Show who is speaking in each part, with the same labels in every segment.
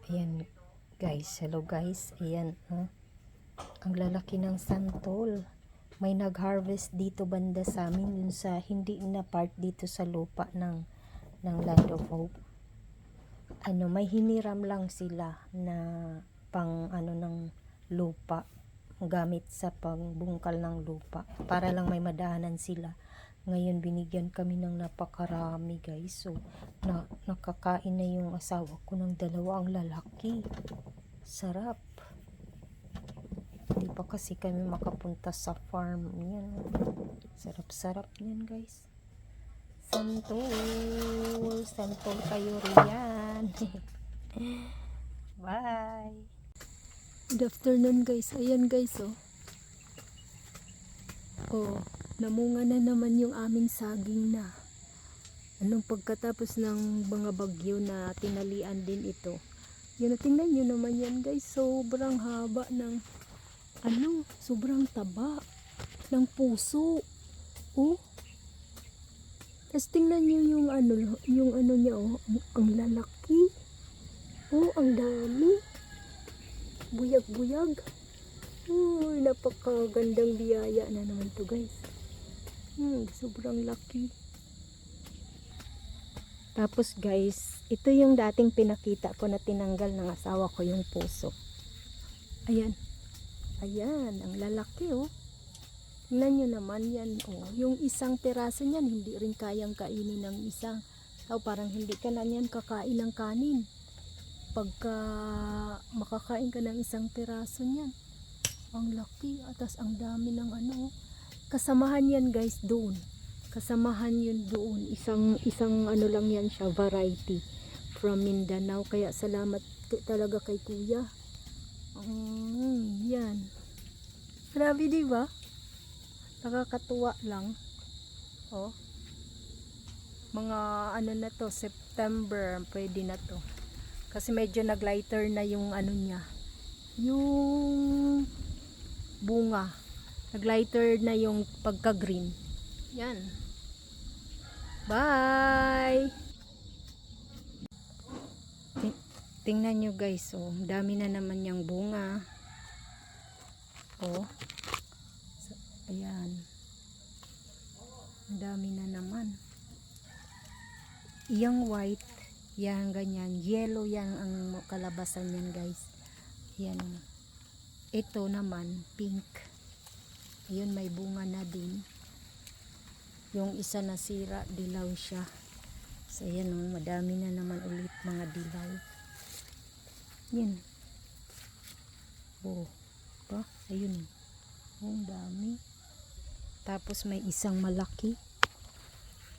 Speaker 1: Ayan guys, hello guys. Ayan, ang lalaki ng santol. May nag-harvest dito banda sa amin, yun sa hindi na part dito sa lupa ng Land of Hope. May hiniram lang sila na pang ng lupa, gamit sa pagbungkal ng lupa para lang may madaanan sila. Ngayon binigyan kami ng napakarami guys. So nakakain na yung asawa ko ng dalawa, ang lalaki. Sarap. Hindi pa kasi kami makapunta sa farm. Yan. Sarap-sarap yan guys. Santol. Santol kayo riyan. Bye.
Speaker 2: Good afternoon guys. Ayan guys namunga na naman yung aming saging na. Pagkatapos ng mga bagyo na tinalian din ito. Yan, tingnan nyo naman yan guys. Sobrang haba ng sobrang taba ng puso. Tapos tingnan nyo yung niya ang lalaki. Ang dami. Buyag-buyag. Napakagandang biyaya na naman to guys. Sobrang laki. Tapos guys, ito yung dating pinakita ko na tinanggal ng asawa ko yung puso. Ayan. Ayan, ang lalaki Tingnan nyo naman yan Yung isang peraso niyan, hindi rin kayang kainin ng isang. Parang hindi ka na niyan kakain ng kanin. Pagka makakain ka ng isang peraso niyan. Ang laki, atas ang dami ng kasamahan yan guys doon. Kasamahan yun doon. Isang lang yan siya, variety from Mindanao. Kaya salamat talaga kay kuya. Yan. Grabe diba? Nakakatuwa lang. Mga na to, September, pwede na to. Kasi medyo naglighter na yung niya. Yung bunga. Naglighter na yung pagka-green. Yan. Bye! Tingnan nyo guys, dami na naman yung bunga. Ayan. Dami na naman. Yung white, yan ganyan. Yellow yan ang kalabasan yan guys. Yan. Ito naman, pink. Ayun, may bunga na din. Yung isa nasira, dilaw siya. So yan madami na naman ulit mga dilaw. Yan. Ayun. Ang dami. Tapos may isang malaki.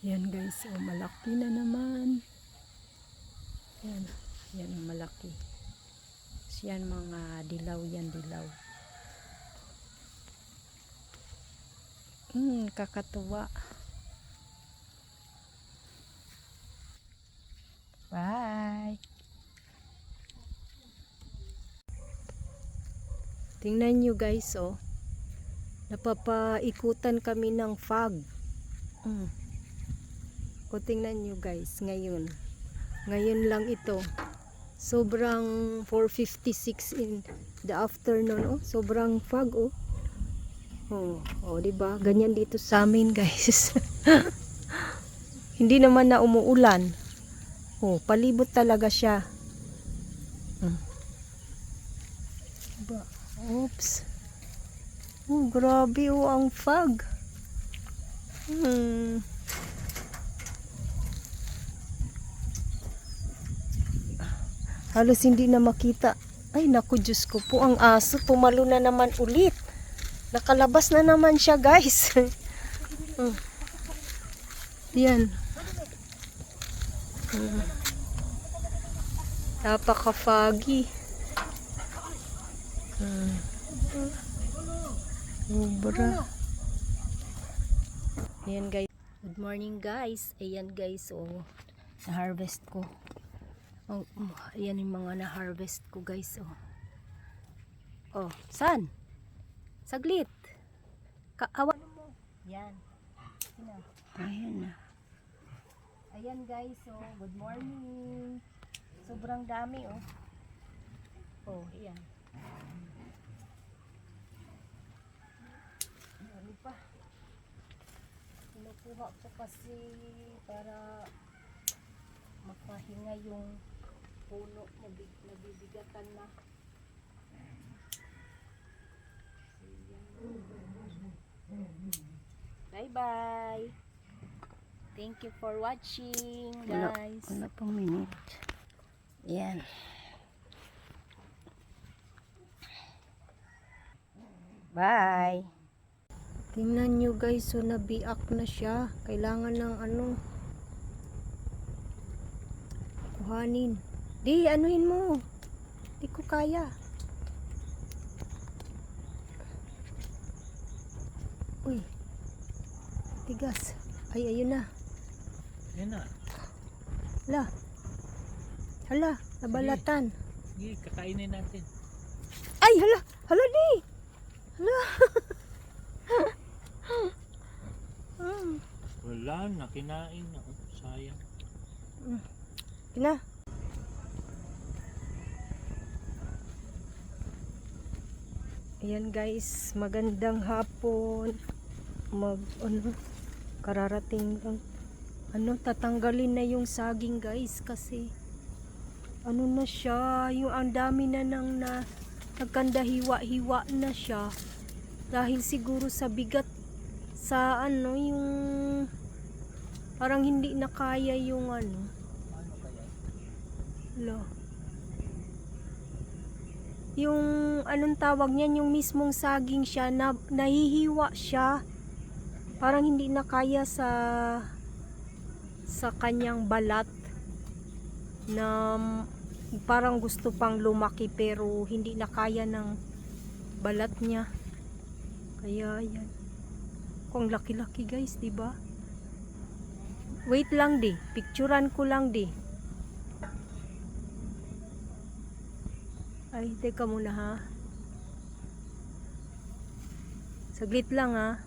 Speaker 2: Yan guys, malaki na naman. Yan. Yan ang malaki. Yan mga dilaw yan, dilaw. Kakatuwa. Bye. Tingnan nyo guys, napapaikutan kami ng fog. Tingnan nyo guys, ngayon lang ito. Sobrang 4:56 in the afternoon, sobrang fog diba? Ganyan dito sa amin guys. Hindi naman na umuulan. Palibot talaga siya. Diba? Oops. Grabe ang fog. Halos hindi na makita. Ay naku, Diyos ko po, ang aso tumalo na naman ulit. Nakalabas na naman siya guys. Yan. Napaka-foggy. Sobra. Ayan guys. Good morning guys. Ayan guys, na-harvest ko. Ayan yung mga na-harvest ko guys. Saan? Saglit. Kaawan mo. Yan. Ayan na. Ayan guys, good morning. Sobrang dami
Speaker 1: Oh, yan. Ano pa? Kinukuha ko kasi para makahinga yung puno, nabibigatan na. Bye bye. Thank you for watching, guys.
Speaker 2: Wala pang minute. Yan.
Speaker 1: Bye.
Speaker 2: Tingnan nyo guys, so nabiak na siya. Kailangan ng ano, kuhanin. Di, anuhin mo. Di ko kaya. Uy, tigas. Ay, ayun na.
Speaker 3: Yan na.
Speaker 2: Hala. Hala, nabalatan.
Speaker 3: Sige, kakainin natin.
Speaker 2: Ay, hala. Hala, di. Hala.
Speaker 3: Wala na, kinain na. Oh, sayang.
Speaker 2: Kina. Ayan guys, magandang hapon. Kararating lang. Tatanggalin na yung saging guys kasi na siya, yung ang dami na nang nagkanda hiwa-hiwa na siya. Dahil siguro sa bigat sa yung parang hindi na kaya yung yung anong tawag niyan, yung mismong saging siya nahihiwa siya, parang hindi na kaya sa kanyang balat na parang gusto pang lumaki pero hindi na kaya ng balat niya. Kaya yan, kung laki-laki guys, diba? Wait lang di, picturean ko lang di. Ay, teka muna ha. Saglit lang ha.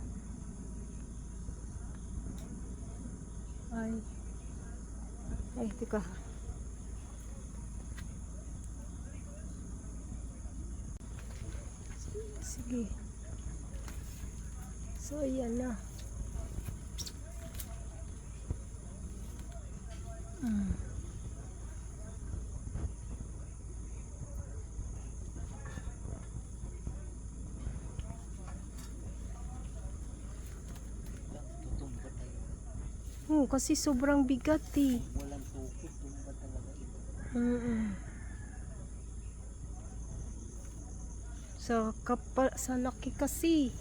Speaker 2: Ay, teka. Sige. So, ayan na.
Speaker 3: Tutumba tayo.
Speaker 2: Kasi sobrang bigat eh.
Speaker 3: Walang tukod, tumba talaga ito.
Speaker 2: Sa laki kasi.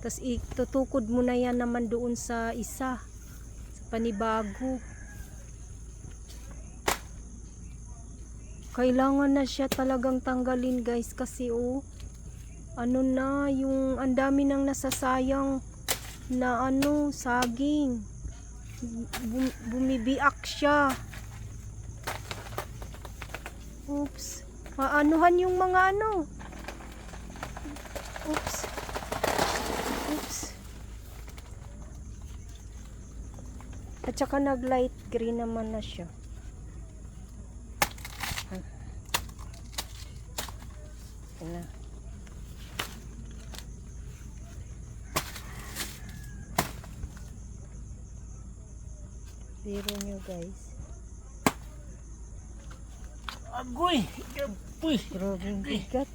Speaker 2: Tapos itutukod mo na yan naman doon sa isa. Sa panibago. Kailangan na siya talagang tanggalin guys kasi yung ang dami nang nasasayang na saging. Bumibiak siya. Oops. Maanuhan yung mga Oops. Oops. At saka nag-light green naman na siya. Wala. Biro nyo guys.
Speaker 3: Agoy! Agoy!
Speaker 2: Grabe ang bigat.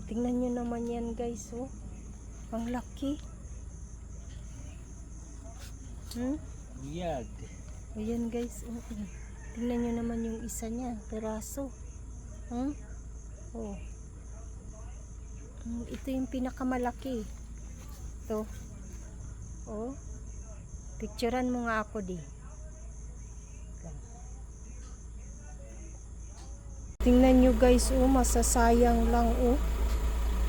Speaker 2: Tingnan nyo naman yan guys, ang laki.
Speaker 3: Biyag.
Speaker 2: Ayan guys, tingnan nyo naman yung isa niya, peraso. Ito yung pinakamalaki. Ito. Picturean mo nga ako di. Tingnan nyo guys, masasayang lang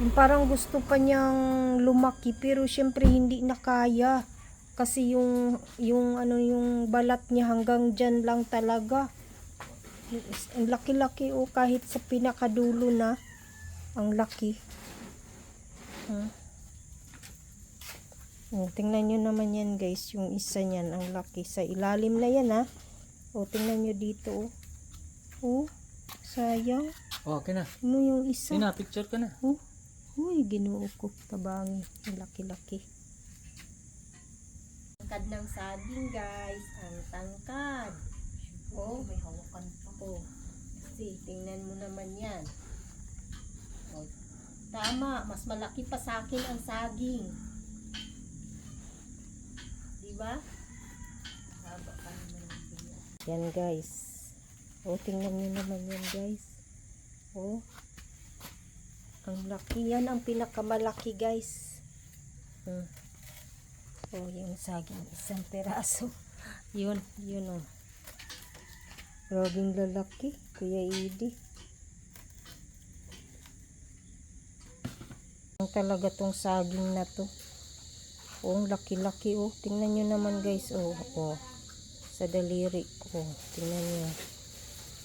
Speaker 2: Yung parang gusto pa niyang lumaki pero syempre hindi na kaya. Kasi yung balat niya hanggang dyan lang talaga. Ang laki-laki kahit sa pinakadulo na. Ang laki. Tingnan nyo naman yan guys, yung isa niyan, ang laki. Sa ilalim na yan tingnan nyo dito
Speaker 1: Sayang.
Speaker 3: Oh, okay na.
Speaker 1: Ano yung isa?
Speaker 3: Picture ka na.
Speaker 1: Oh, uy, ginoo ko. Tabangi. Ang laki-laki. Tangkad ng saging, guys. Ang tangkad. Oh, may hawakan pa. Oh, kasi tingnan mo naman yan. Oh, tama, mas malaki pa sa akin ang saging. Diba? Haba pa naman ang biya. Yan, guys. Oh, tingnan nyo naman yan, guys. Oh, ang laki. Yan ang pinakamalaki, guys. Oh, yung saging, isang peraso. Yun, oh. Grabing lalaki, Kuya Idi. Ang talaga tong saging na to. Oh, ang laki-laki, oh. Tingnan nyo naman, guys, oh. Oh, sa daliri. Oh, tingnan nyo.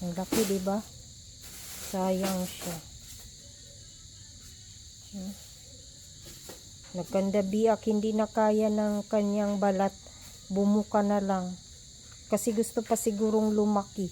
Speaker 1: Ang laki, diba? Sayang siya. Nagkandabiak, hindi na kaya ng kanyang balat. Bumuka na lang. Kasi gusto pa sigurong lumaki.